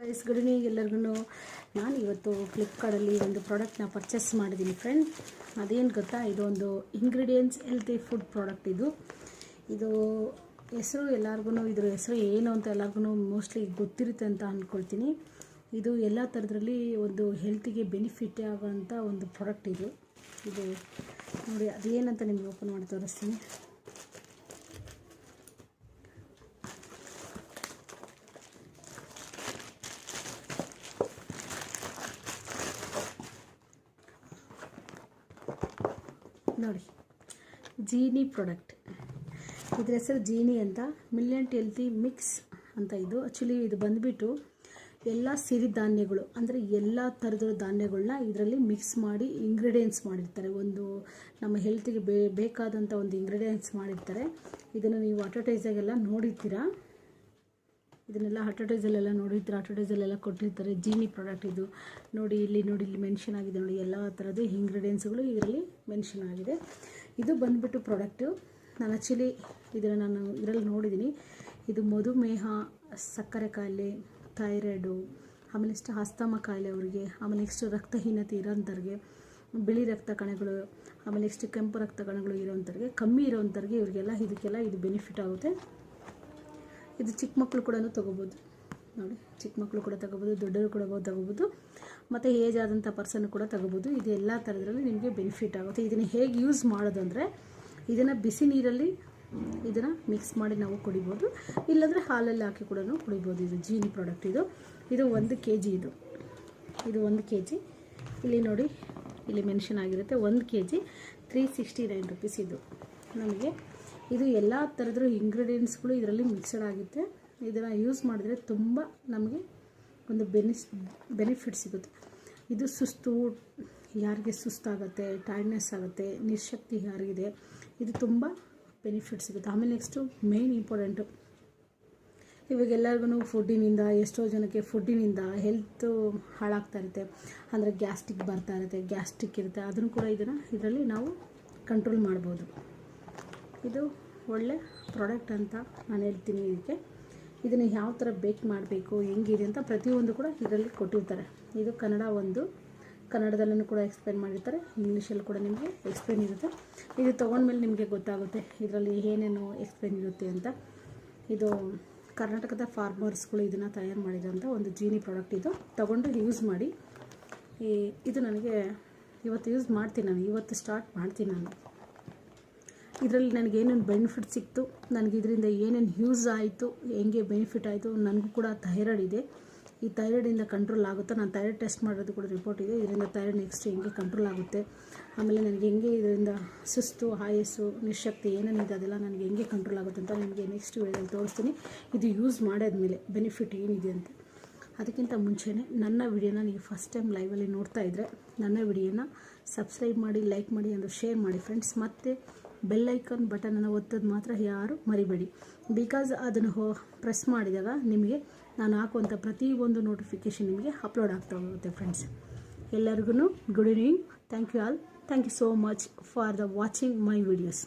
Guys good evening ಎಲ್ಲರಿಗೂ. ನಾನು ಇವತ್ತು ಫ್ಲಿಪ್ಕಾರ್ಟಲ್ಲಿ ಒಂದು ಪ್ರಾಡಕ್ಟ್ನ ಪರ್ಚೇಸ್ ಮಾಡಿದ್ದೀನಿ ಫ್ರೆಂಡ್. ಅದೇನು ಗೊತ್ತಾ, ಇದೊಂದು ಇಂಗ್ರೀಡಿಯೆಂಟ್ಸ್ ಹೆಲ್ತಿ ಫುಡ್ ಪ್ರಾಡಕ್ಟ್. ಇದು ಹೆಸರು ಎಲ್ಲರಿಗೂ, ಇದ್ರ ಹೆಸರು ಏನು ಅಂತ ಎಲ್ಲರಿಗೂ ಮೋಸ್ಟ್ಲಿ ಗೊತ್ತಿರುತ್ತೆ ಅಂತ ಅಂದ್ಕೊಳ್ತೀನಿ. ಇದು ಎಲ್ಲ ಥರದ್ರಲ್ಲಿ ಒಂದು ಹೆಲ್ತಿಗೆ ಬೆನಿಫಿಟ್ ಆಗೋಂಥ ಒಂದು ಪ್ರಾಡಕ್ಟ್ ಇದು ನೋಡಿ. ಅದೇನಂತ ನಿಮಗೆ ಓಪನ್ ಮಾಡಿ ತೋರಿಸ್ತೀನಿ. ನೋಡಿ, ಜೀನಿ ಪ್ರಾಡಕ್ಟ್. ಇದ್ರ ಹೆಸರು ಜೀನಿ ಅಂತ, ಮಿಲೆಟ್ ಹೆಲ್ತಿ ಮಿಕ್ಸ್ ಅಂತ. ಇದು ಆ್ಯಕ್ಚುಲಿ ಇದು ಬಂದುಬಿಟ್ಟು ಎಲ್ಲ ಸಿರಿಧಾನ್ಯಗಳು, ಅಂದರೆ ಎಲ್ಲ ಥರದ ಧಾನ್ಯಗಳನ್ನ ಇದರಲ್ಲಿ ಮಿಕ್ಸ್ ಮಾಡಿ ಇಂಗ್ರೀಡಿಯೆಂಟ್ಸ್ ಮಾಡಿರ್ತಾರೆ. ಒಂದು ನಮ್ಮ ಹೆಲ್ತಿಗೆ ಬೇಕಾದಂಥ ಒಂದು ಇಂಗ್ರೀಡಿಯೆಂಟ್ಸ್ ಮಾಡಿರ್ತಾರೆ. ಇದನ್ನು ನೀವು ಅಡ್ವರ್ಟೈಸಾಗೆಲ್ಲ ನೋಡಿರ್ತೀರಾ, ಇದನ್ನೆಲ್ಲ ಅಡ್ವರ್ಟೈಸಲ್ಲೆಲ್ಲ ನೋಡಿರ್ತೀರ, ಅಡ್ವರ್ಟೈಸಲ್ಲೆಲ್ಲ ಕೊಟ್ಟಿರ್ತಾರೆ. ಜೀನಿ ಪ್ರಾಡಕ್ಟ್ ಇದು ನೋಡಿ, ಇಲ್ಲಿ ಮೆನ್ಷನ್ ಆಗಿದೆ ನೋಡಿ, ಎಲ್ಲ ಥರದ್ದು ಇಂಗ್ರೀಡಿಯೆಂಟ್ಸ್ಗಳು ಇದರಲ್ಲಿ ಮೆನ್ಷನ್ ಆಗಿದೆ. ಇದು ಬಂದುಬಿಟ್ಟು ಪ್ರಾಡಕ್ಟು ನಾನು ಆ್ಯಕ್ಚುಲಿ ನಾನು ಇದರಲ್ಲಿ ನೋಡಿದ್ದೀನಿ. ಇದು ಮಧುಮೇಹ, ಸಕ್ಕರೆ ಕಾಯಿಲೆ, ಥೈರಾಯ್ಡು, ಆಮೇಲೆ ನೆಕ್ಸ್ಟ್ ಆಸ್ತಮಾ ಕಾಯಿಲೆ ಅವರಿಗೆ, ಆಮೇಲೆ ನೆಕ್ಸ್ಟ್ ರಕ್ತಹೀನತೆ ಇರೋಂಥವ್ರಿಗೆ, ಬಿಳಿ ರಕ್ತ ಕಣಗಳು, ಆಮೇಲೆ ನೆಕ್ಸ್ಟ್ ಕೆಂಪು ರಕ್ತ ಕಣಗಳು ಇರೋಂಥವ್ರಿಗೆ, ಕಮ್ಮಿ ಇರೋಂಥವ್ರಿಗೆ, ಇವರಿಗೆಲ್ಲ ಇದಕ್ಕೆಲ್ಲ ಇದು ಬೆನಿಫಿಟ್ ಆಗುತ್ತೆ. ಇದು ಚಿಕ್ಕ ಮಕ್ಕಳು ಕೂಡ ತೊಗೋಬೋದು ನೋಡಿ, ಚಿಕ್ಕ ಮಕ್ಕಳು ಕೂಡ ತೊಗೋಬೋದು, ದೊಡ್ಡವರು ಕೂಡ ತೊಗೋಬೋದು, ಮತ್ತು ಏಜ್ ಆದಂಥ ಪರ್ಸನ್ ಕೂಡ ತೊಗೋಬೋದು. ಇದು ಎಲ್ಲ ಥರದ್ರಲ್ಲಿ ನಿಮಗೆ ಬೆನಿಫಿಟ್ ಆಗುತ್ತೆ. ಇದನ್ನು ಹೇಗೆ ಯೂಸ್ ಮಾಡೋದು ಅಂದರೆ, ಇದನ್ನು ಬಿಸಿ ನೀರಲ್ಲಿ ಇದನ್ನು ಮಿಕ್ಸ್ ಮಾಡಿ ನಾವು ಕುಡಿಬೋದು, ಇಲ್ಲಾಂದರೆ ಹಾಲಲ್ಲಿ ಹಾಕಿ ಕೂಡ ಕುಡಿಬೋದು. ಇದು ಜೀನಿ ಪ್ರಾಡಕ್ಟ್. ಇದು 1 kg. ಇದು 1 kg. ಇಲ್ಲಿ ನೋಡಿ, ಇಲ್ಲಿ ಮೆನ್ಷನ್ ಆಗಿರುತ್ತೆ 1 kg 369 rupees. ಇದು ನಮಗೆ ಇದು ಎಲ್ಲ ಥರದ್ರ ಇಂಗ್ರೀಡಿಯೆಂಟ್ಸ್ಗಳು ಇದರಲ್ಲಿ ಮಿಕ್ಸಡ್ ಆಗುತ್ತೆ. ಇದನ್ನು ಯೂಸ್ ಮಾಡಿದ್ರೆ ತುಂಬ ನಮಗೆ ಒಂದು ಬೆನಿಫಿಟ್ ಸಿಗುತ್ತೆ. ಇದು ಯಾರಿಗೆ ಸುಸ್ತಾಗುತ್ತೆ, ಟೈರ್ಡ್ನೆಸ್ ಆಗುತ್ತೆ, ನಿಶಕ್ತಿ ಯಾರಿಗಿದೆ, ಇದು ತುಂಬ ಬೆನಿಫಿಟ್ ಸಿಗುತ್ತೆ. ಆಮೇಲೆ ನೆಕ್ಸ್ಟು ಮೇನ್ ಇಂಪಾರ್ಟೆಂಟು, ಇವಾಗೆಲ್ಲರಿಗೂ ಫುಡ್ಡಿನಿಂದ, ಎಷ್ಟೋ ಜನಕ್ಕೆ ಫುಡ್ಡಿನಿಂದ ಹೆಲ್ತು ಹಾಳಾಗ್ತಾ ಇರುತ್ತೆ, ಅಂದರೆ ಗ್ಯಾಸ್ಟ್ರಿಕ್ ಬರ್ತಾ ಇರುತ್ತೆ, ಗ್ಯಾಸ್ಟ್ರಿಕ್ ಇರುತ್ತೆ, ಅದನ್ನು ಕೂಡ ಇದರಲ್ಲಿ ನಾವು ಕಂಟ್ರೋಲ್ ಮಾಡ್ಬೋದು. ಇದು ಒಳ್ಳೆ ಪ್ರಾಡಕ್ಟ್ ಅಂತ ನಾನು ಹೇಳ್ತೀನಿ. ಇದನ್ನು ಯಾವ ಥರ ಬೇಕ್ ಮಾಡಬೇಕು, ಹೆಂಗಿದೆ ಅಂತ ಪ್ರತಿಯೊಂದು ಕೂಡ ಇದರಲ್ಲಿ ಕೊಟ್ಟಿರ್ತಾರೆ. ಇದು ಕನ್ನಡದಲ್ಲೂ ಕೂಡ ಎಕ್ಸ್ಪ್ಲೇನ್ ಮಾಡಿರ್ತಾರೆ, ಇಂಗ್ಲೀಷಲ್ಲಿ ಕೂಡ ನಿಮಗೆ ಎಕ್ಸ್ಪ್ಲೇನ್ ಇರುತ್ತೆ. ಇದು ತೊಗೊಂಡ್ಮೇಲೆ ನಿಮಗೆ ಗೊತ್ತಾಗುತ್ತೆ ಇದರಲ್ಲಿ ಏನೇನು ಎಕ್ಸ್ಪ್ಲೇನ್ ಇರುತ್ತೆ ಅಂತ. ಇದು ಕರ್ನಾಟಕದ ಫಾರ್ಮರ್ಸ್ಗಳು ಇದನ್ನು ತಯಾರು ಮಾಡಿರೋಂಥ ಒಂದು ಜೀನಿ ಪ್ರಾಡಕ್ಟ್. ಇದು ತೊಗೊಂಡು ಯೂಸ್ ಮಾಡಿ. ಇದು ನನಗೆ ಇವತ್ತು ಯೂಸ್ ಮಾಡ್ತೀನಿ, ಇವತ್ತು ಸ್ಟಾರ್ಟ್ ಮಾಡ್ತೀನಿ ನಾನು. ಇದರಲ್ಲಿ ನನಗೇನೇನು ಬೆನಿಫಿಟ್ ಸಿಕ್ತು, ನನಗೆ ಇದರಿಂದ ಏನೇನು ಯೂಸ್ ಆಯಿತು, ಹೆಂಗೆ ಬೆನಿಫಿಟ್ ಆಯಿತು. ನನಗೂ ಕೂಡ ಥೈರಾಯ್ಡ್ ಇದೆ, ಈ ಥೈರಾಯ್ಡಿಂದ ಕಂಟ್ರೋಲ್ ಆಗುತ್ತಾ, ನಾನು ಥೈರಾಯ್ಡ್ ಟೆಸ್ಟ್ ಮಾಡೋದು ಕೂಡ ರಿಪೋರ್ಟ್ ಇದೆ. ಇದರಿಂದ ಥೈರಾಯ್ಡ್ ನೆಕ್ಸ್ಟ್ ಹೆಂಗೆ ಕಂಟ್ರೋಲ್ ಆಗುತ್ತೆ, ಆಮೇಲೆ ನನಗೆ ಹೆಂಗೆ ಇದರಿಂದ ಸುಸ್ತು, ಆಯಸ್ಸು, ನಿಶಕ್ತಿ ಏನೇನಿದೆ ಅದೆಲ್ಲ ನನಗೆ ಹೆಂಗೆ ಕಂಟ್ರೋಲ್ ಆಗುತ್ತೆ ಅಂತ ನಿಮಗೆ ನೆಕ್ಸ್ಟ್ ವಿಡಿಯೋದಲ್ಲಿ ತೋರಿಸ್ತೀನಿ. ಇದು ಯೂಸ್ ಮಾಡಾದ್ಮೇಲೆ ಬೆನಿಫಿಟ್ ಏನಿದೆ ಅಂತ. ಅದಕ್ಕಿಂತ ಮುಂಚೆನೇ ನನ್ನ ವಿಡಿಯೋನ ನೀವು ಫಸ್ಟ್ ಟೈಮ್ ಲೈವಲ್ಲಿ ನೋಡ್ತಾ ಇದ್ದರೆ ನನ್ನ ವಿಡಿಯೋನ ಸಬ್ಸ್ಕ್ರೈಬ್ ಮಾಡಿ, ಲೈಕ್ ಮಾಡಿ, ಅಂದರೆ ಶೇರ್ ಮಾಡಿ ಫ್ರೆಂಡ್ಸ್. ಮತ್ತು ಬೆಲ್ ಐಕಾನ್ ಬಟನನ್ನು ಒತ್ತೋದು ಮಾತ್ರ ಯಾರು ಮರಿಬೇಡಿ. ಬಿಕಾಸ್ ಅದನ್ನು ಪ್ರೆಸ್ ಮಾಡಿದಾಗ ನಿಮಗೆ ನಾನು ಹಾಕುವಂಥ ಪ್ರತಿಯೊಂದು ನೋಟಿಫಿಕೇಷನ್ ನಿಮಗೆ ಅಪ್ಲೋಡ್ ಆಗ್ತಾ ಹೋಗುತ್ತೆ ಫ್ರೆಂಡ್ಸ್. ಎಲ್ಲರಿಗೂ good evening. Thank you all. Thank you so much for the watching my videos.